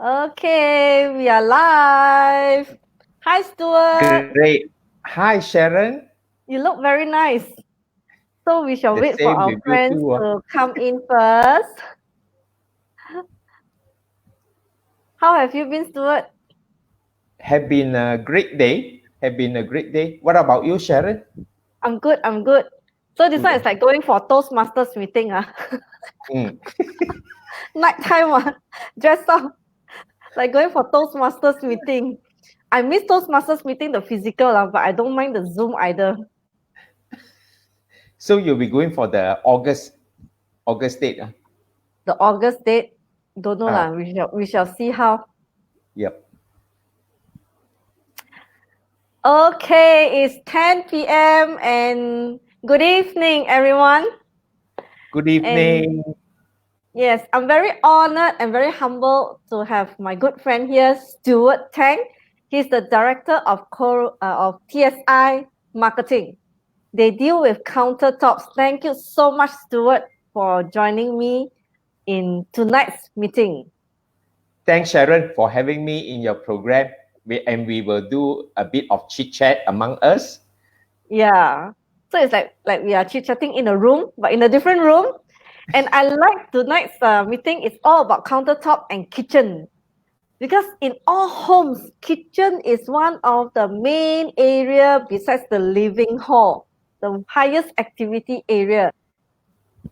Okay, we are live. Hi, Stuart. Great. Hi, Sharon. You look very nice. So we shall The wait for same our with you friends too. to come in first. How have you been, Stuart? Have been a great day. Have been a great day. What about you, Sharon? I'm good. I'm good. So this one Mm, is like going for Toastmasters meeting. mm. Nighttime. Dress up. Like going for Toastmasters meeting. I miss Toastmasters meeting, the physical, but I don't mind the Zoom either. So you'll be going for the August date. The August date, don't know Ah, lah. We shall see how. yep. Okay, it's 10 p.m. and good evening, everyone. Good And evening. yes, I'm very honored and very humbled to have my good friend here, Stuart Tang. He's the director of TSI Marketing. They deal with countertops. Thank you so much, Stuart, for joining me in tonight's meeting. Thanks, Sharon, for having me in your program. We will do a bit of chit chat among us. Yeah. So it's like we are chit-chatting in a room, but in a different room. And I like tonight's meeting. It's all about countertop and kitchen. Because in all homes, kitchen is one of the main area besides the living hall, the highest activity area.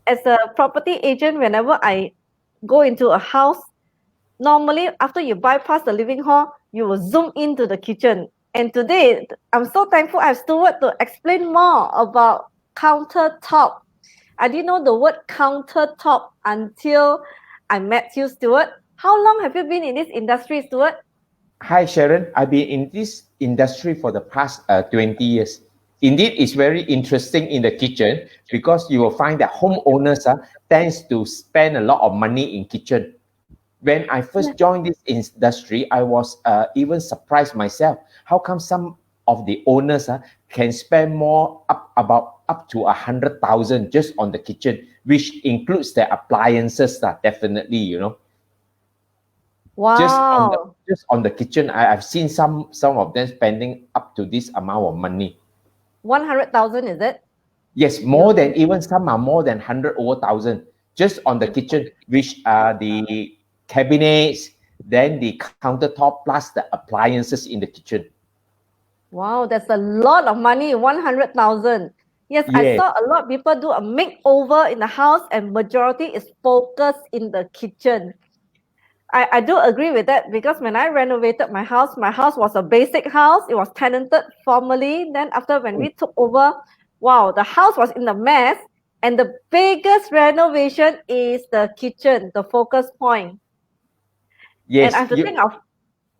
As a property agent, whenever I go into a house, normally after you bypass the living hall, you will zoom into the kitchen. And today, I'm so thankful I have Stuart to explain more about countertop. I didn't know the word countertop until I met you, Stuart. How long have you been in this industry, Stuart? Hi, Sharon. I've been in this industry for the past 20 years. Indeed, it's very interesting in the kitchen because you will find that homeowners tends to spend a lot of money in kitchen. When I first joined this industry, I was even surprised myself. How come some of the owners can spend more about up to 100,000 just on the kitchen, which includes the appliances, definitely. just on the Wow, just on the kitchen, I've seen some of them spending up to this amount of money. 100,000 is it? Yes, more than, even some are more than 100 over thousand just on the kitchen, which are the cabinets, then the countertop plus the appliances in the kitchen. Wow, that's a lot of money, 100,000. Yes, I Yes, saw a lot of people do a makeover in the house and majority is focused in the kitchen. I do agree with that because when I renovated my house was a basic house. It was tenanted formerly. Then after when we took over, wow, the house was in a mess. And the biggest renovation is the kitchen, the focus point. And I yes, have to think of,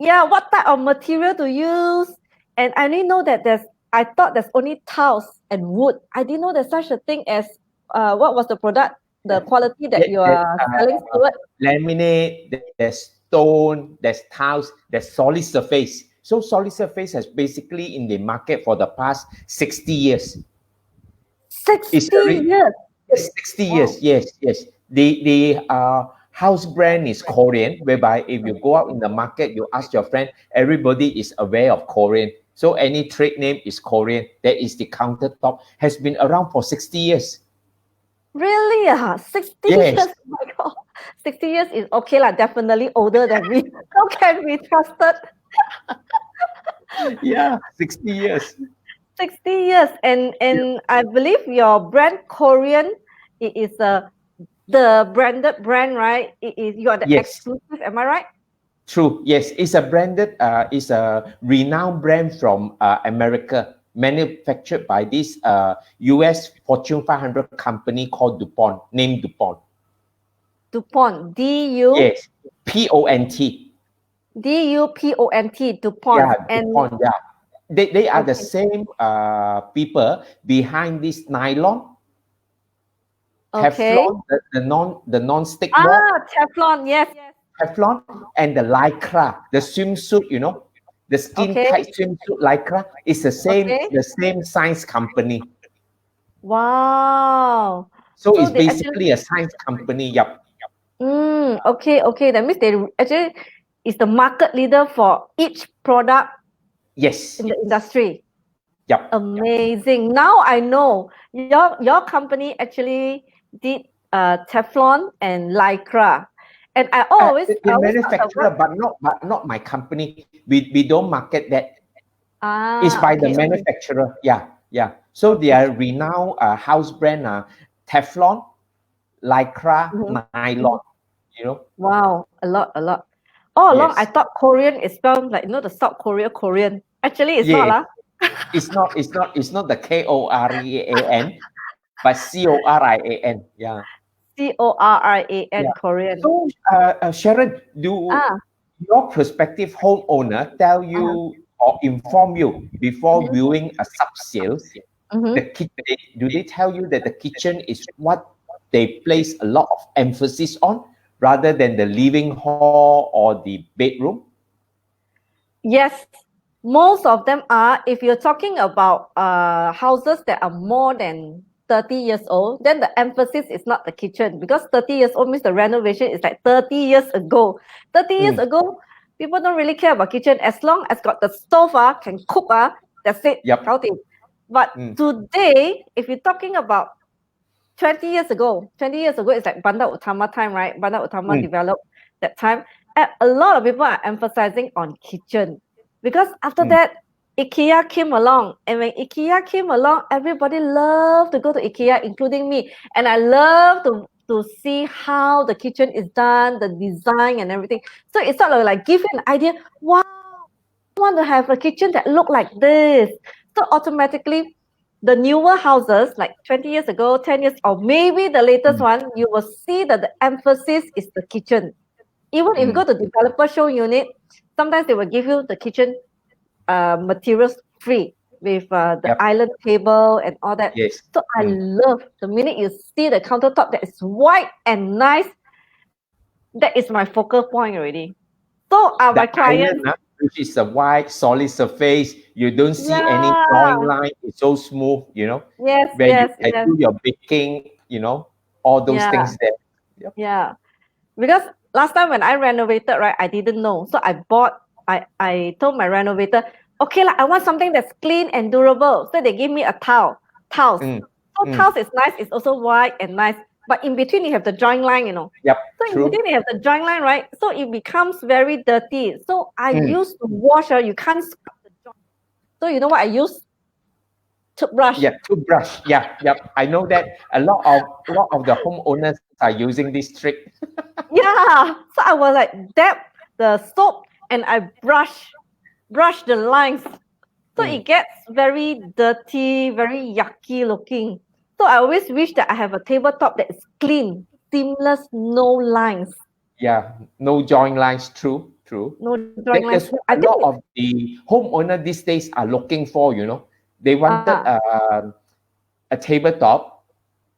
yeah, what type of material to use. And I didn't know that I thought there's only tiles and wood. I didn't know there's such a thing as, what was the product, the quality that you there's are selling to it? laminate, there's stone, there's tiles, there's solid surface. So solid surface has basically in the market for the past 60 years. It's 60 a years. Yes, 60 Wow. years. Yes, yes. The house brand is Korean, whereby if you go out in the market, you ask your friend, everybody is aware of Korean. So any trade name is Korean. That is the countertop, has been around for 60 years. Really? 60 Yes, years? Oh my God. 60 years is okay lah, definitely older than me. How can we trusted? yeah, 60 years. 60 years. And I believe your brand Korean, it is the branded brand, right? It is you are the Yes, exclusive, am I right? true. Yes, it's a renowned brand from America, manufactured by this US Fortune 500 company called DuPont, named DuPont. DuPont. D-U Yes, Pont. D-U-P-O-N-T, DuPont. Yeah, And DuPont. Yeah, they are the okay. same people behind this nylon, Okay. Teflon, the non-stick wall, Ah, Teflon, yes. Teflon, and the Lycra, the swimsuit. The skin Okay. tight swimsuit Lycra is Okay. the same science company. Wow. So So it's they actually basically a science company. Yep. okay, okay. That means they actually is the market leader for each product Yes. in the industry. Yep. Amazing. Now I know your company actually did Teflon and Lycra. And I always The I always thought the manufacturer, word, but not my company. We don't market that. It's by the okay, manufacturer. Yeah. So they okay. are renowned house brand Teflon, Lycra, Mhm. nylon. You know. Wow, a lot. All along I Yes. thought Korean is spelled like the South Korean. Actually it's not Yeah. lah. It's not the Korean, but Corin. Yeah. Coran Yeah. Korean. So, Sharon, do Ah, your prospective homeowner tell uh-huh. you or inform you before Mhm. viewing a sub sale? Mhm. The kitchen, do they tell you that the kitchen is what they place a lot of emphasis on rather than the living hall or the bedroom? Yes, most of them are. If you're talking about houses that are more than 30 years old, then the emphasis is not the kitchen, because 30 years old means the renovation is like 30 years ago. 30 years Mm, ago, people don't really care about kitchen. As long as got the stove, can cook, that's it. yep. Count it. But Mm, today, if you're talking about 20 years ago, 20 years ago, it's like Bandar Utama time, right? Bandar Utama mm, developed that time. And a lot of people are emphasizing on kitchen, because after mm, that, IKEA came along. And when IKEA came along, everybody loved to go to IKEA, including me. And I love to see how the kitchen is done, the design and everything. So it's sort of like give you an idea, wow, I want to have a kitchen that look like this. So automatically, the newer houses, like 20 years ago, 10 years, or maybe the latest mm, one, you will see that the emphasis is the kitchen. Even if you mm. go to developer show unit, sometimes they will give you the kitchen materials free with the Yep. island table and all that. Yes. So I Mm. love the minute you see the countertop that is white and nice, that is my focal point already. So are The my island, clients. which is a white, solid surface, you don't see any drawing Yeah. line. It's so smooth, Yes, where you yes, can yes. do your baking, all those Yeah, things there. Yep. yeah. Because last time when I renovated, right, I didn't know. So I told my renovator, okay, I want something that's clean and durable. So they gave me a tiles. Mm, So mm. tiles is nice, it's also white and nice. But in between you have the joint line. Yep. So in True. between you have the joint line, right? So it becomes very dirty. So I Mm. used to wash, you can't scrub the joint. So you know what I use? Toothbrush. Yeah, toothbrush. Yeah, yep. I know that a lot of the homeowners are using this trick. Yeah. So I was like dab the soap and I brush the lines. So Mm. it gets very dirty, very yucky looking. So I always wish that I have a tabletop that is clean, seamless, no lines, Yeah, no joint lines. True, true. no drawing lines. That's what I a lot think of the homeowner these days are looking for. They wanted a tabletop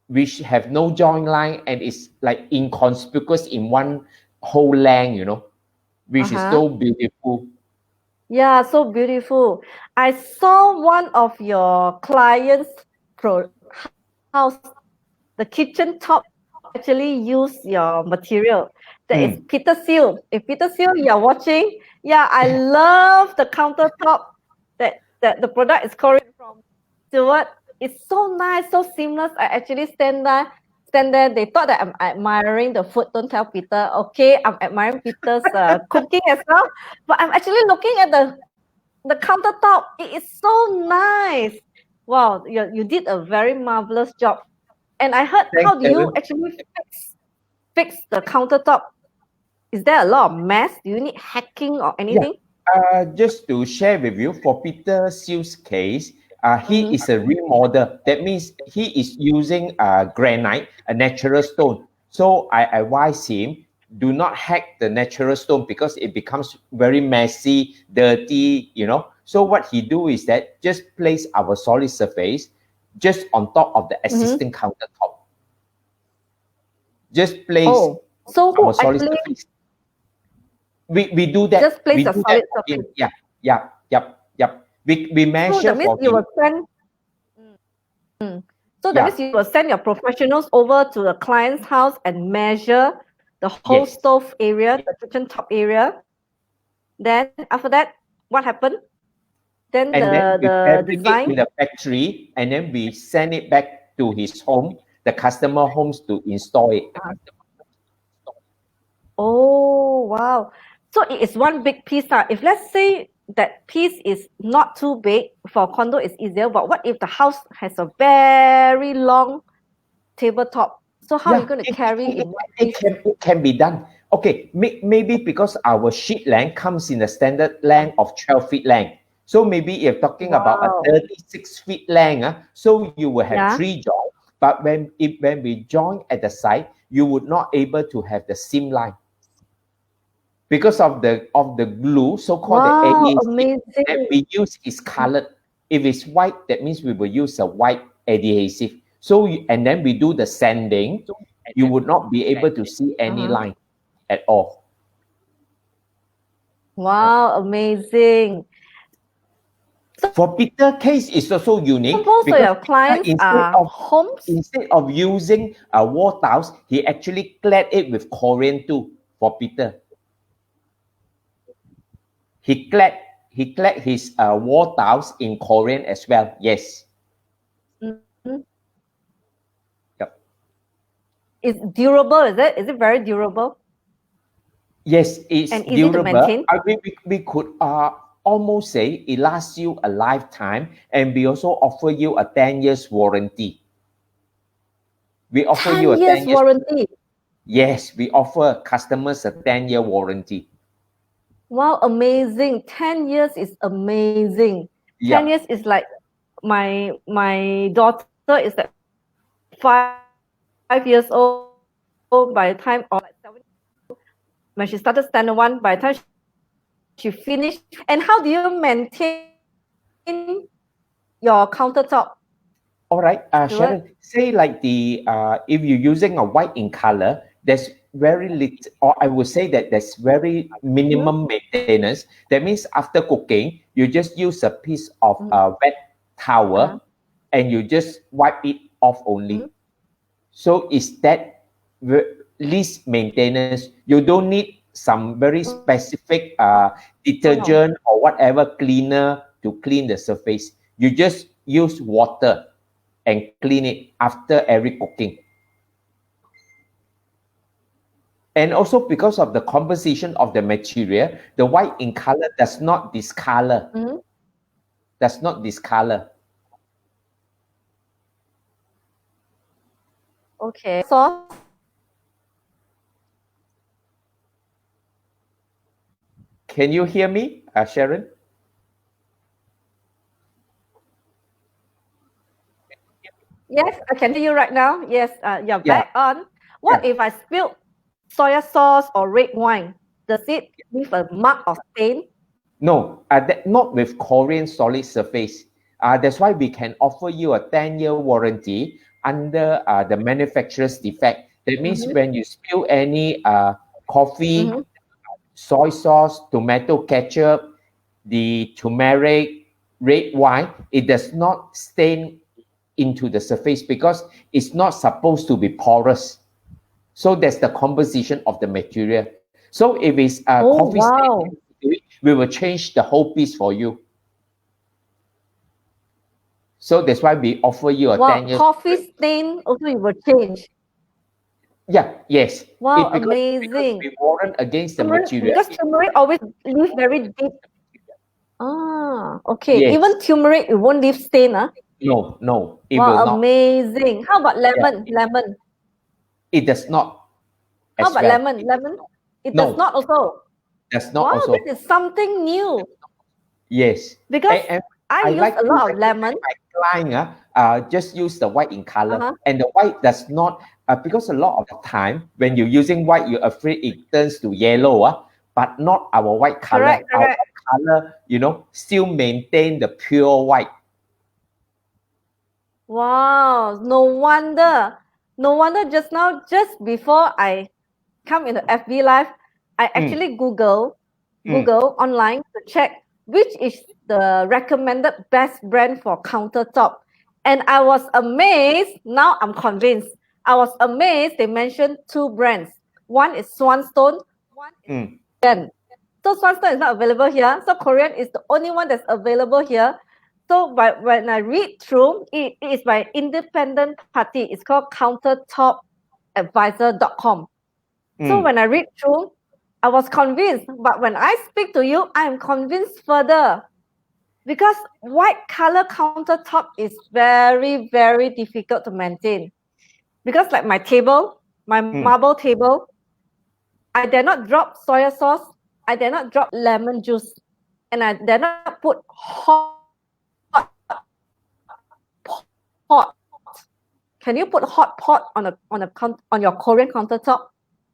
which have no joint line and is like inconspicuous in one whole length. Which is uh-huh. so beautiful. Yeah, so beautiful. I saw one of your clients' house, the kitchen top actually use your material. That is Mm. Peter Seal. If Peter Seal you're watching, yeah, I love the countertop that the product is Korean from Stuart. It's so nice, so seamless. I actually stand there. They thought that I'm admiring the food. Don't tell Peter. Okay, I'm admiring Peter's cooking as well. But I'm actually looking at the countertop. It is so nice. Wow, you did a very marvelous job. And I heard, Thanks, how do you Sharon. actually fix the countertop? Is there a lot of mess? Do you need hacking or Yeah. anything? Just to share with you, for Peter Seal's case, he Mm-hmm. is a remodel. That means he is using granite, a natural stone. So I advise him, do not hack the natural stone because it becomes very messy, dirty. So what he do is that just place our solid surface just on top of the Mm-hmm. existing countertop. Just place Oh, so our who solid actually surface. We do that. just place We a do that solid for him. surface? Yeah, yeah, yep, yep. We So measure that means for you him. will send. Mm. So that Yeah. means you will send your professionals over to the client's house and measure the whole Yes. stove area, the kitchen top area. Then after that, what happened? Then And then we the fabricate in design. the factory, and then we send it back to his home, the customer homes, to install it. Oh, wow. So it is one big piece. If let's say that piece is not too big, for condo it's easier, but what if the house has a very long tabletop? So how are you Yeah, going to carry in one piece? it can be done. Okay, maybe because our sheet length comes in a standard length of 12 feet length. So maybe you're talking about a Wow. 36 feet length, so you will have Yeah. 3 joints. But when we join at the side, you would not able to have the seam line because of the glue, so-called the Wow, adhesive that amazing. we use is colored. If it's white, that means we will use a white adhesive. So and then we do the sanding, you would not be able to see any Uh-huh. line at all. Wow, amazing. For Peter case, it's also unique Most of because your Peter, clients are homes. instead of using wall tiles, he actually clad it with Korean too. For Peter, he clad his wall tiles in Korean as well. Yes. Mhm. Yep. It's durable, is it? Is it very durable Yes, it's and easy to durable. maintain? We could almost say it lasts you a lifetime, and we also offer you a 10 years warranty. We offer you 10 a years 10 years. warranty. Yes, we offer customers a 10-year warranty. Wow, amazing. 10 years is amazing. 10 years Yep. is like my daughter is like 5 years old by the time, or like 7 when she started standard one, by the time she finished. And how do you maintain your countertop, All right, Stuart? Sharon, say like if you're using a white in color, there's very little, or I would say that there's very Mhm. minimum maintenance. That means after cooking, you just use a piece of wet Uh-huh. towel and you just wipe it off Mhm. only. So is that least maintenance? You don't need some very specific Wow. detergent or whatever cleaner to clean the surface. You just use water and clean it after every cooking. And also because of the composition of the material, the white in color does not discolor. Mhm. Does not discolor. Okay. Sauce. Can you hear me, Sharon? Yes, I can hear you right now. Yes, you're Yeah, back on. What yeah. if I spilled soya sauce or red wine? Does it leave a mark or stain? No, not with Korean solid surface. That's why we can offer you a 10-year warranty under the manufacturer's defect. That means Mm-hmm. when you spill any coffee, Mm-hmm. soy sauce, tomato ketchup, the turmeric, red wine, it does not stain into the surface because it's not supposed to be porous. So that's the composition of the material. So if it's a Oh, coffee stain, wow. we will change the whole piece for you. So that's why we offer you a Wow, 10 years. coffee stain also you will change. Yeah, yes. Wow, Because amazing. we warrant against the Turmeric, material. because turmeric always leave very deep. Ah, okay. Yes. Even turmeric, it won't leave stain. No, it will Wow, not. amazing. How about Yeah, lemon? Lemon. it does not How as about well. lemon? Lemon? It does No, not also. does not Wow, also. this is something new Yes. because And I I use like a to lot of lemon. recommend my client just use the white in color. Uh-huh. And the white does not, because a lot of the time when you're using white, you're afraid it turns to yellow, but not our white color. Correct, Our correct. white color, still maintain the pure white. Wow, no wonder. No wonder just now, just before I come into FB Live, I Mm, actually Google mm. online to check which is the recommended best brand for countertop. And I was amazed. Now I'm convinced. I was amazed they mentioned two brands. One is Swanstone, one is Mm. Jen. So Swan Stone is not available here. So Korean is the only one that's available here. So when I read through, it is by independent party. It's called countertopadvisor.com. So when I read through, I was convinced. But when I speak to you, I am convinced further. Because white color countertop is very, very difficult to maintain. Because like my table, my marble table, I dare not drop soy sauce. I dare not drop lemon juice. And I dare not put hot pot. Can you put hot pot on your Korean countertop?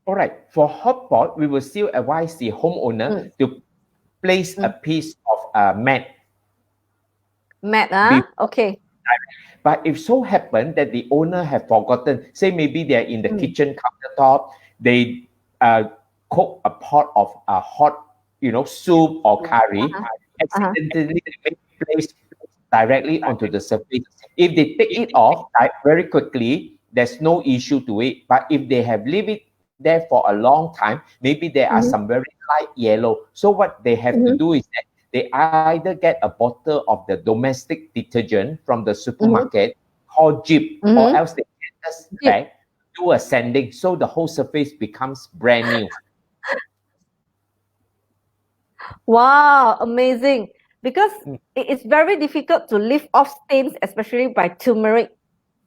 All right. For hot pot, we will still advise the homeowner to place a piece of mat. Mat, okay. But if so happen that the owner have forgotten, say maybe they're in the kitchen countertop, they cook a pot of hot, soup or curry, accidentally they place directly onto the surface. If they take it off very quickly, there's no issue to it. But if they have leave it there for a long time, maybe there are some very light yellow. So what they have to do is that they either get a bottle of the domestic detergent from the supermarket called Jib, or else they can just do a sanding so the whole surface becomes brand new. Wow, amazing. Because it's very difficult to lift off stains, especially by turmeric.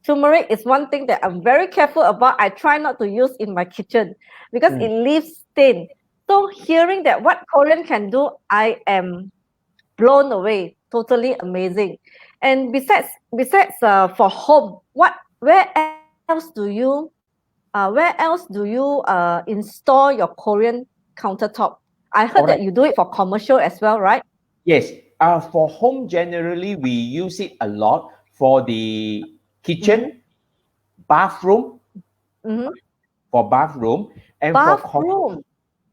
Turmeric is one thing that I'm very careful about. I try not to use in my kitchen because it leaves stain. So hearing that what Korean can do, I am blown away. Totally amazing. And besides for home, where else do you install your Korean countertop? I heard that you do it for commercial as well, right? Yes. For home, generally, we use it a lot for the kitchen, bathroom, for bathroom, and bathroom.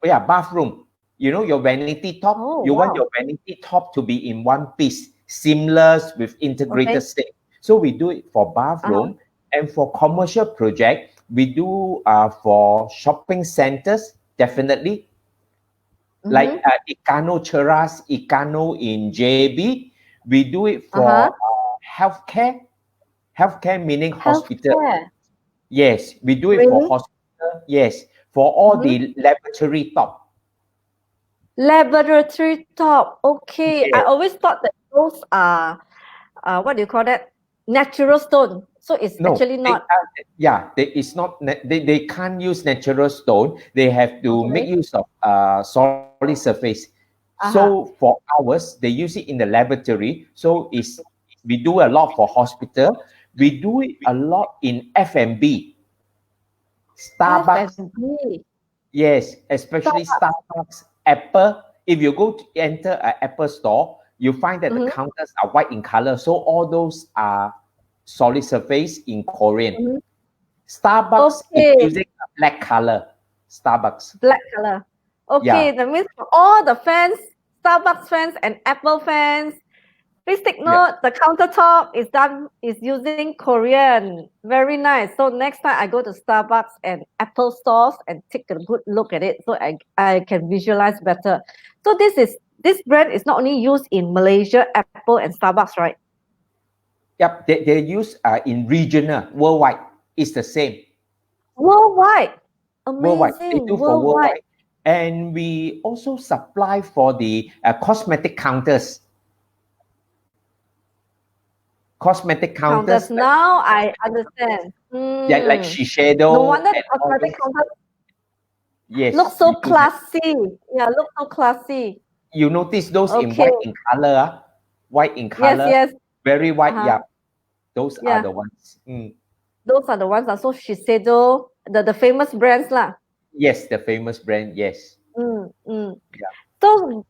Bathroom. Your vanity top. You want your vanity top to be in one piece, seamless with integrated sink. So we do it for bathroom, and for commercial project, we do for shopping centers, definitely. Like Ikano Cheras, Ikano in JB. We do it for healthcare. Healthcare meaning hospital. Yes, we do it for hospital. Yes, for all the laboratory top. Laboratory top. Okay. Yes. I always thought that those are what do you call that? Natural stone. So it's actually not. It's not. They can't use natural stone. They have to make use of solid surface. So for ours, they use it in the laboratory. So we do a lot for hospital. We do it a lot in F&B. Starbucks. F&B. Yes, especially Starbucks, Apple. If you go to enter an Apple store, you find that the counters are white in color. So all those are solid surface in Korean. Starbucks is using a black color. Starbucks. Black color. Okay, that means for all the fans, Starbucks fans and Apple fans, please take note, the countertop is using Korean. Very nice. So next time I go to Starbucks and Apple stores and take a good look at it so I can visualize better. So this brand is not only used in Malaysia, Apple and Starbucks, right? Yep, they use in regional, worldwide. It's the same. Worldwide. Amazing. Worldwide. They do for worldwide. And we also supply for the cosmetic counters. Cosmetic counters. Now I understand. Yeah, like Shiseido. No wonder the cosmetic counters look so classy. Yeah, look so classy. You notice those in white in color. White in color. Yes. Very white. Yeah. Those are the ones. Those are the ones. So Shiseido, the famous brands lah. Yes, the famous brand. Yes. Yeah. So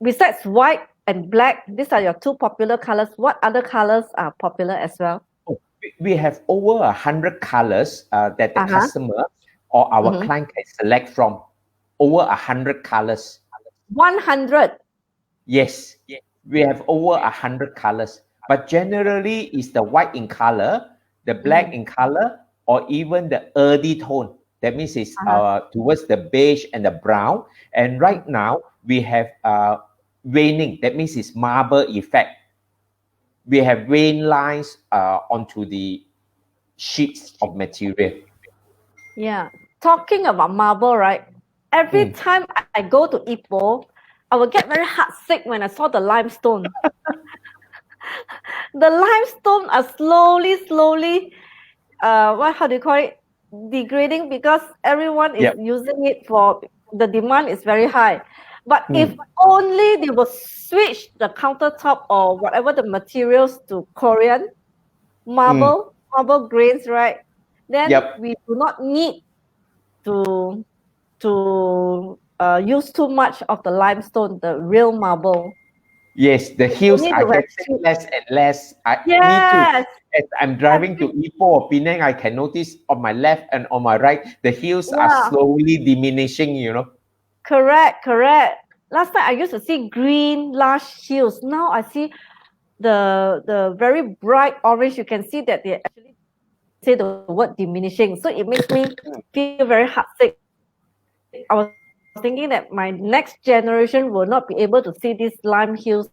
besides white and black, these are your two popular colors. What other colors are popular as well? We have over 100 colors that the customer or our client can select from. Over 100 colors. 100? Yes. We have over 100 colors. But generally, it's the white in color, the black in color, or even the earthy tone. That means it's Uh-huh. towards the beige and the brown. And right now we have veining. That means it's marble effect. We have vein lines onto the sheets of material. Yeah. Talking about marble, right? Every Mm. time I go to Ipoh, I will get very heartsick when I saw the limestone. The limestone are slowly, how do you call it? Degrading because everyone is Yep. using it for the demand is very high. But if Mm. only they will switch the countertop or whatever the materials to Korean Mm. marble grains, right? Then Yep. we do not need to use too much of the limestone, the real marble. Yes, the hills Only are the getting cheap. less and less. Me too. Yes, As I'm driving to every Ipoh or Penang, I can notice on my left and on my right, the hills are yeah, slowly diminishing. correct. Last time I used to see green lush hills. Now I see the very bright orange. You can see that they actually say the word diminishing. So it makes me feel very heartsick. I was thinking that my next generation will not be able to see these lime hills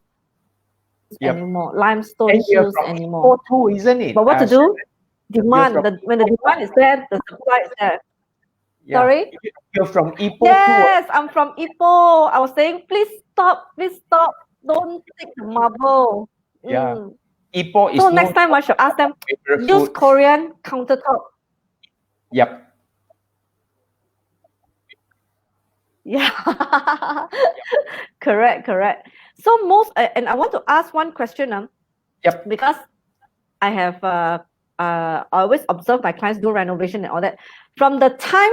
anymore, limestone hills Yep. anymore. And you're from But what to Ipoh do? too, isn't it? Demand. Sharon? You're When from the demand is Ipoh. there, the supply is there. Yeah. Sorry? You're from Ipoh too. Yes, I'm from Ipoh. I was saying, please stop. Don't take the marble. Yeah. Mm. Ipoh So is next known time for I should ask them, my favorite use food. Korean countertop. Yep. Yeah. Correct. So and I want to ask one question, Yep. because I have I always observe my clients do renovation and all that. From the time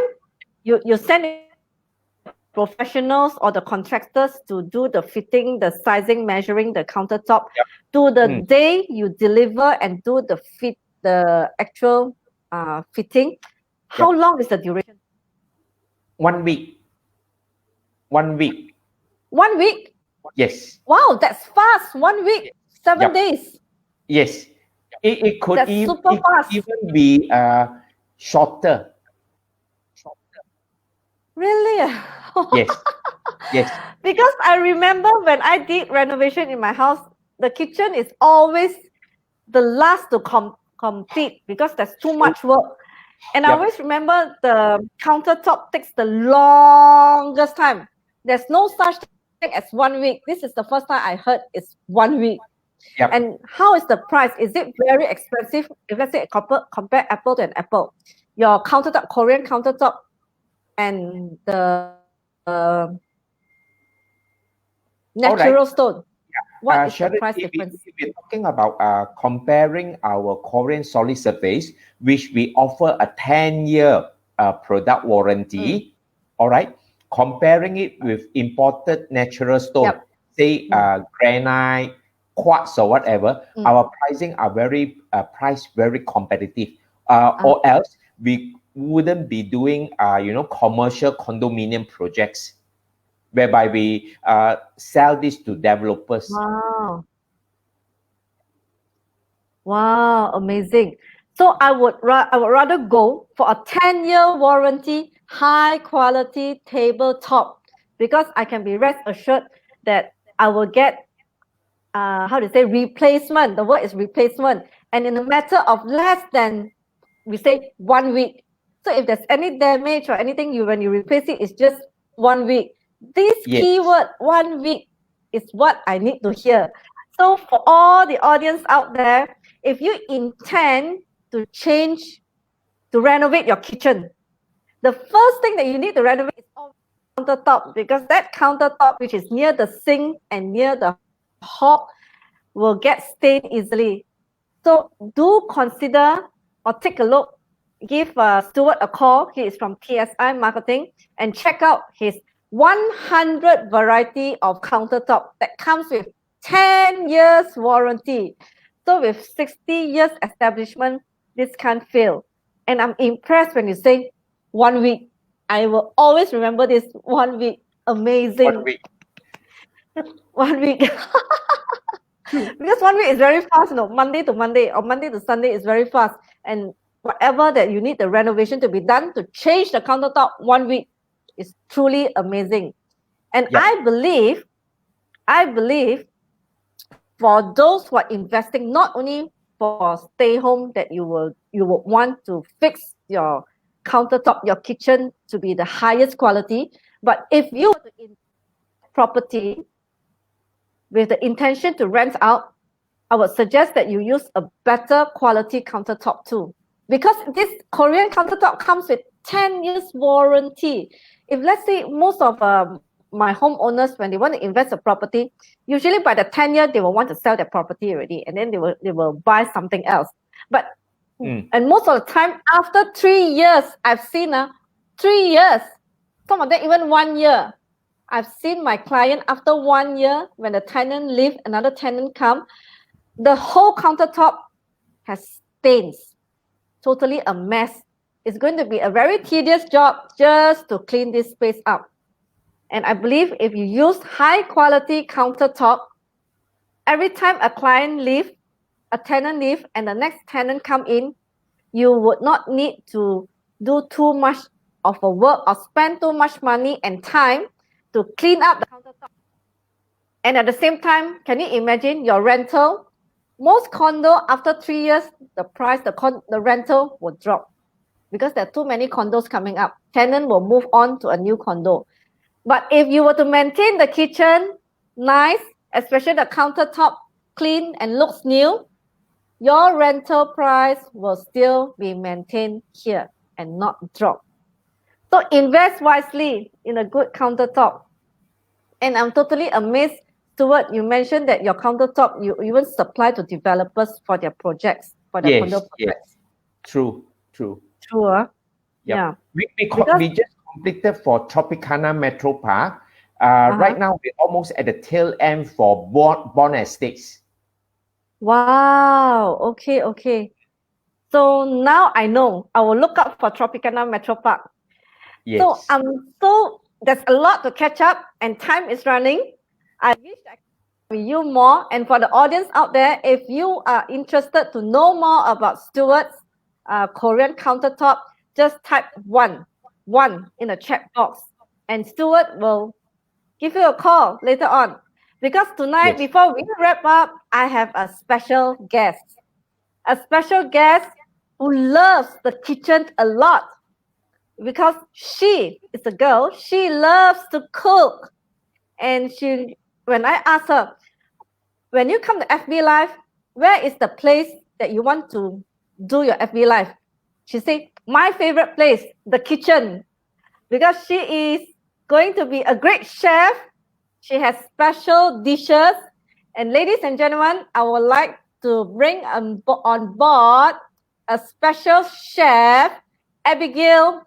you send your professionals or the contractors to do the fitting, the sizing, measuring the countertop, to the day Mm. you deliver and do the actual fitting, how Yep. long is the duration? 1 week. 1 week. 1 week? Yes. Wow, that's fast. 1 week, 7 Yep. days. Yes. It could That's even super fast. be shorter. Really? Yes. Yes. Because I remember when I did renovation in my house, the kitchen is always the last to complete because there's too True. much work. And I Yep. always remember the countertop takes the longest time. There's no such thing as 1 week. This is the first time I heard it's 1 week. Yep. And how is the price? Is it very expensive? If let's say compare apple to an apple, your countertop, Korean countertop, and the All natural right. stone, what is the Sharon, price if, difference? if we're talking about comparing our Korean solid surface, which we offer a 10-year product warranty, all right, comparing it with imported natural stone, Yep. say granite, quartz, or whatever, our pricing are price very competitive. Or else we wouldn't be doing commercial condominium projects whereby we sell this to developers. Wow. Wow, amazing. So I would rather go for a 10-year warranty, high quality tabletop, because I can be rest assured that I will get how to say replacement. The word is replacement, and in a matter of less than, we say, 1 week. So if there's any damage or anything, when you replace it, it's just 1 week. This Yes. keyword 1 week is what I need to hear. So for all the audience out there, if you intend to renovate your kitchen, the first thing that you need to renovate is always countertop, because that countertop, which is near the sink and near the hob, will get stained easily. So do consider or take a look. Give Stuart a call. He is from TSI Marketing, and check out his 100 variety of countertop that comes with 10 years warranty. So with 60 years establishment, this can't fail. And I'm impressed when you say 1 week. I will always remember this 1 week. 1 Amazing. week. 1 week. Because 1 week is very fast, Monday to Monday or Monday to Sunday is very fast. And whatever that you need the renovation to be done, to change the countertop 1 week is truly amazing. And Yep. I believe for those who are investing, not only for stay home, that you would want to fix your countertop, your kitchen to be the highest quality, but if you were to invest property with the intention to rent out, I would suggest that you use a better quality countertop too. Because this Korean countertop comes with 10 years warranty. If let's say most of my homeowners, when they want to invest a property, usually by the 10 year, they will want to sell their property already, and then they will buy something else. But and most of the time, after 3 years, I've seen 3 years, some of them even 1 year. I've seen my client after 1 year, when the tenant leave, another tenant come, the whole countertop has stains, totally a mess. It's going to be a very tedious job just to clean this space up. And I believe if you use high quality countertop, every time a client leave, a tenant leave, and the next tenant come in, you would not need to do too much of a work or spend too much money and time to clean up the countertop. And at the same time, can you imagine your rental? Most condo, after 3 years, the price, the rental will drop because there are too many condos coming up. Tenant will move on to a new condo. But if you were to maintain the kitchen nice, especially the countertop clean and looks new, your rental price will still be maintained here and not drop. So invest wisely in a good countertop. And I'm totally amazed, Stuart, you mentioned that your countertop, you even supply to developers for their projects, for their condo projects. Yes. True. True, Yep. yeah. We just completed for Tropicana Metro Park. Right now, we're almost at the tail end for Bond Estates. Wow. Okay. So now I know. I will look up for Tropicana Metro Park. Yes. So there's a lot to catch up, and time is running. I wish I could with you more. And for the audience out there, if you are interested to know more about Stuart's Korean countertop, just type one in the chat box, and Stuart will give you a call later on. Because tonight, before we wrap up, I have a special guest who loves the kitchen a lot. Because she is a girl, she loves to cook. And when I asked her, when you come to FB Live, where is the place that you want to do your FB Live? She said, my favorite place, the kitchen. Because she is going to be a great chef. She has special dishes. And ladies and gentlemen, I would like to bring on board a special chef, Abigail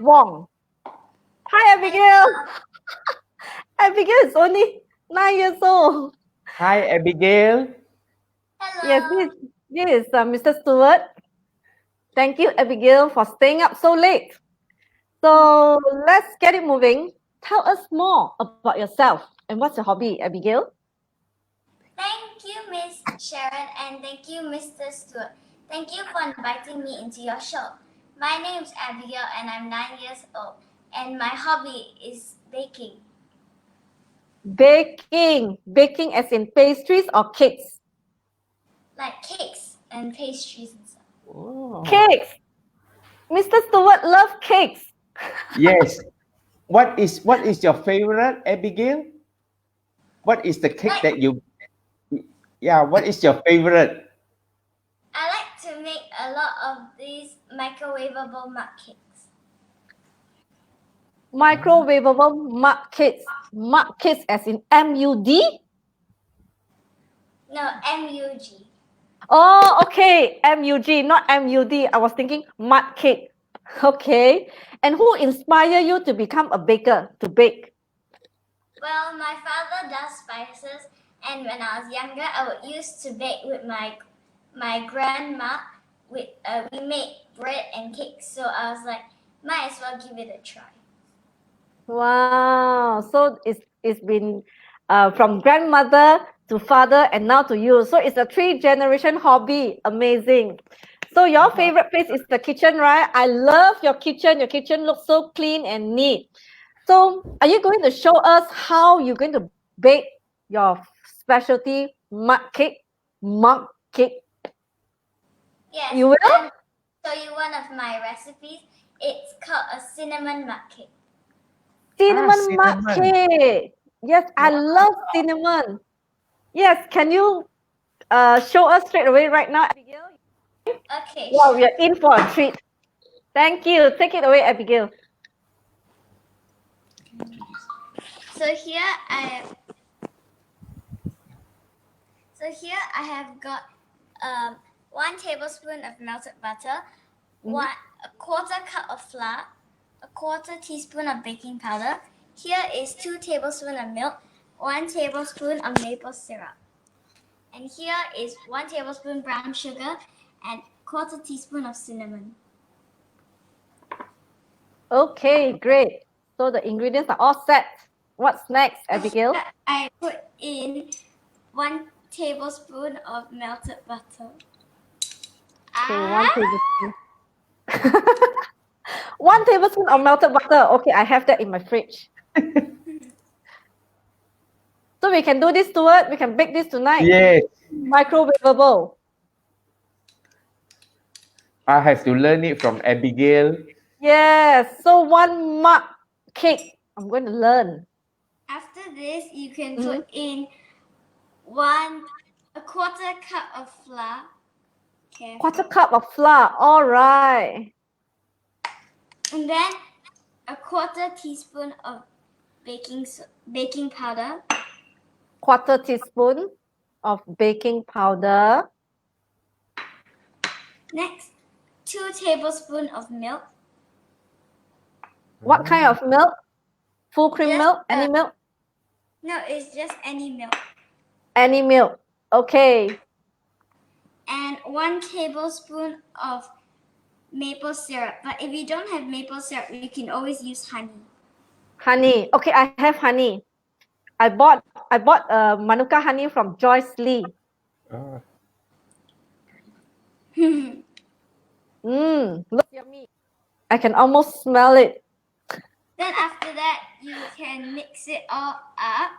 Wong. Hi, Abigail. Abigail is only 9 years old. Hi, Abigail. Hello. Yes, this is Mr. Stuart. Thank you, Abigail, for staying up so late. So let's get it moving. Tell us more about yourself and what's your hobby, Abigail? Thank you, Miss Sharon, and thank you, Mr. Stuart. Thank you for inviting me into your show. My name is Abigail, and I'm 9 years old, and my hobby is baking. Baking as in pastries or cakes? Like cakes and pastries and stuff. Oh. Cakes. Mr. Stuart loves cakes. Yes. What is your favorite, Abigail? What is the cake that you? Yeah. What is your favorite? I like to make a lot of these microwavable mug cakes. Microwavable mug cakes. Mug cakes as in M-U-D? No, M-U-G. Oh, okay. M-U-G, not M-U-D. I was thinking mud cake. Okay. And who inspired you to become a baker, to bake? Well, my father does spices, and when I was younger, I would used to bake with my grandma. We made bread and cakes, so I was like, might as well give it a try. Wow. So it's been from grandmother to father and now to you. So it's a 3-generation hobby. Amazing. So your favorite place is the kitchen, right? I love your kitchen. Your kitchen looks so clean and neat. So are you going to show us how you're going to bake your specialty mug cake? Mug cake. Yes. You will? I'll show you one of my recipes. It's called a cinnamon mug cake. Cinnamon mug cinnamon. cake. Yes, I love cinnamon. Yes, can you show us straight away right now, Abigail? Okay. Wow, Sure. we're in for a treat. Thank you. Take it away, Abigail. So here I have got 1 tablespoon of melted butter, a quarter cup of flour, a quarter teaspoon of baking powder. Here is 2 tablespoons of milk, 1 tablespoon of maple syrup. And here is 1 tablespoon brown sugar and quarter teaspoon of cinnamon. Okay, great. So the ingredients are all set. What's next, Abigail? I put in 1 tablespoon of melted butter. Okay, 1 tablespoon. 1 tablespoon of melted butter. Okay, I have that in my fridge. So we can do this, Stuart. We can bake this tonight. Yes, Microwavable. I have to learn it from Abigail. Yes. So 1 mug cake. I'm going to learn. After this, you can put in a quarter cup of flour. Quarter cup of flour. All right. And then a quarter teaspoon of baking powder. Quarter teaspoon of baking powder. Next, 2 tablespoons of milk. What kind of milk? Full cream Just, milk? Any milk? No, it's just any milk. Any milk. Okay. And 1 tablespoon of maple syrup. But if you don't have maple syrup, you can always use honey. Honey. Okay, I have honey. I bought Manuka honey from Joyce Lee. Looks yummy. I can almost smell it. Then after that, you can mix it all up.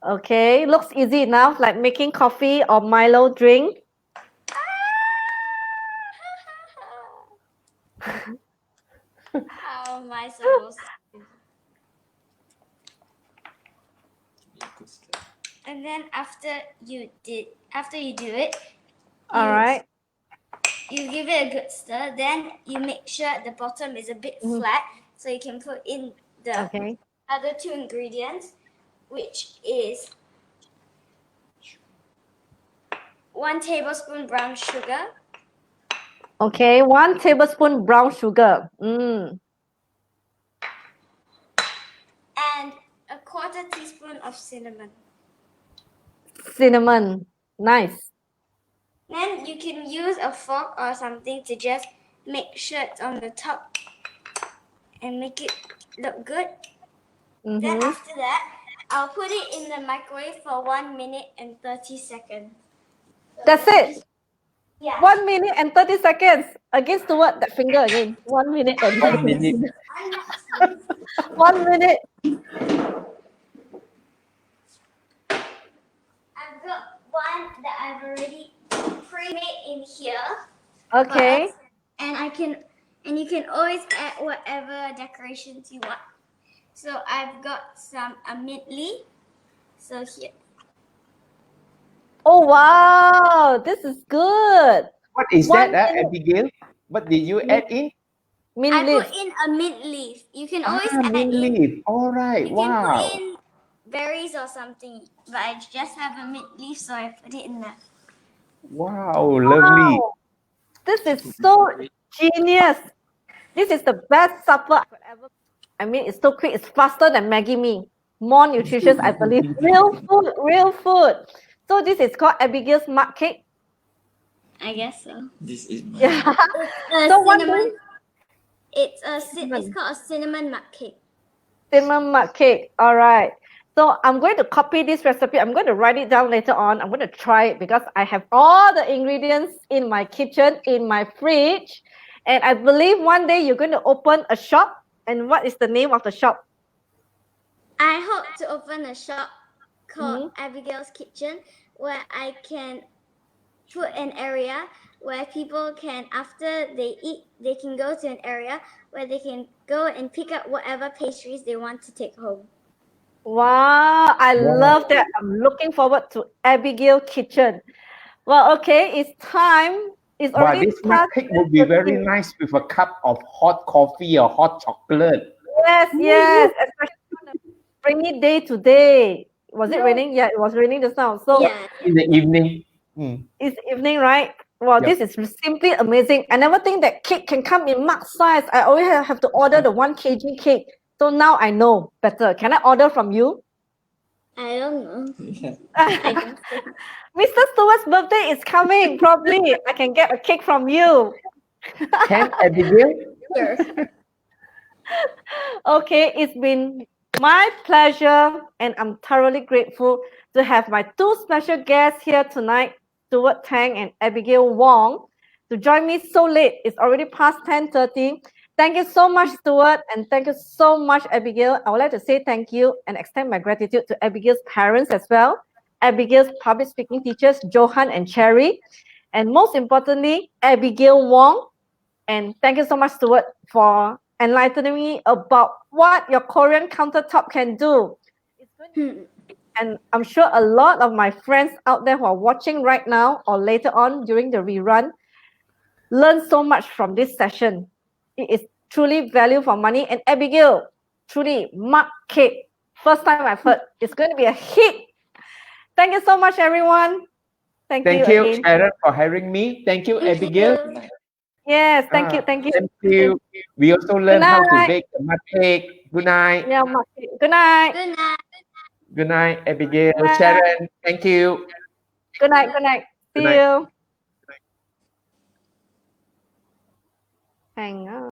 Okay, looks easy enough, like making coffee or Milo drink. How am I supposed to? And then after you do it, All right. you give it a good stir. Then you make sure the bottom is a bit flat, so you can put in the other 2 ingredients, which is 1 tablespoon brown sugar. Okay, 1 tablespoon brown sugar. And a quarter teaspoon of cinnamon. Cinnamon. Nice. Then you can use a fork or something to just make sure it's on the top and make it look good. Then after that, I'll put it in the microwave for 1 minute and 30 seconds. That's it. Yeah. 1 minute and 30 seconds. Again, Stuart, that finger again. 1 minute and 30 seconds. 1 minute. I've got one that I've already pre-made in here. Okay. And you can always add whatever decorations you want. So I've got a mint leaf. So here. Oh, wow. This is good. What is that, Abigail? What did you add in? Mint I leaf. put in a mint leaf. You can always add mint in. leaf. All right. You Wow. can put in berries or something, but I just have a mint leaf, so I put it in there. Wow, lovely. Wow. This is so genius. This is the best supper I could ever. I mean, it's so quick. It's faster than Maggie Mee. More nutritious, I believe. Real food, real food. So this is called Abigail's mug cake. I guess so. This is my Yeah. So cinnamon. It's called a cinnamon mug cake. Cinnamon mug cake. All right. So I'm going to copy this recipe. I'm going to write it down later on. I'm going to try it because I have all the ingredients in my kitchen, in my fridge. And I believe one day you're going to open a shop. And what is the name of the shop? I hope to open a shop called Abigail's Kitchen, where I can put an area where people can, after they eat, they can go to an area where they can go and pick up whatever pastries they want to take home. Wow, I love that. I'm looking forward to Abigail Kitchen. Well, okay, it's time. It's Wow, already this mud past cake would be very 10:30. nice with a cup of hot coffee or hot chocolate. Yes, especially on a rainy day today. Was it raining? Yeah, it was raining just now. So Yeah. In the evening. it's evening, right? Wow, Yep. this is simply amazing. I never think that cake can come in mug size. I always have to order the 1 kg cake. So now I know better. Can I order from you? I don't know. I don't know. Mr. Stewart's birthday is coming. Probably I can get a cake from you. Can Abigail? Sure. Okay, it's been my pleasure, and I'm thoroughly grateful to have my two special guests here tonight, Stuart Tang and Abigail Wong, to join me so late. It's already past 10:30. Thank you so much, Stuart, and thank you so much, Abigail. I would like to say thank you and extend my gratitude to Abigail's parents as well, Abigail's public speaking teachers, Johan and Cherry, and most importantly, Abigail Wong. And thank you so much, Stuart, for enlightening me about what your Korean countertop can do. It's going to and I'm sure a lot of my friends out there who are watching right now or later on during the rerun learn so much from this session. It is truly value for money. And Abigail, truly mug cake. First time I've heard. It's going to be a hit. Thank you so much, everyone. Thank you again. Sharon, for having me. Thank you, Thank Abigail. you. Yes, thank you. Thank you. We also learned how to bake the mud cake. Good night. Yeah, mug cake. Good night. Good night. Good night, Abigail. Good night. Sharon, thank you. Good night. Good night. Good See night. you. Hang on.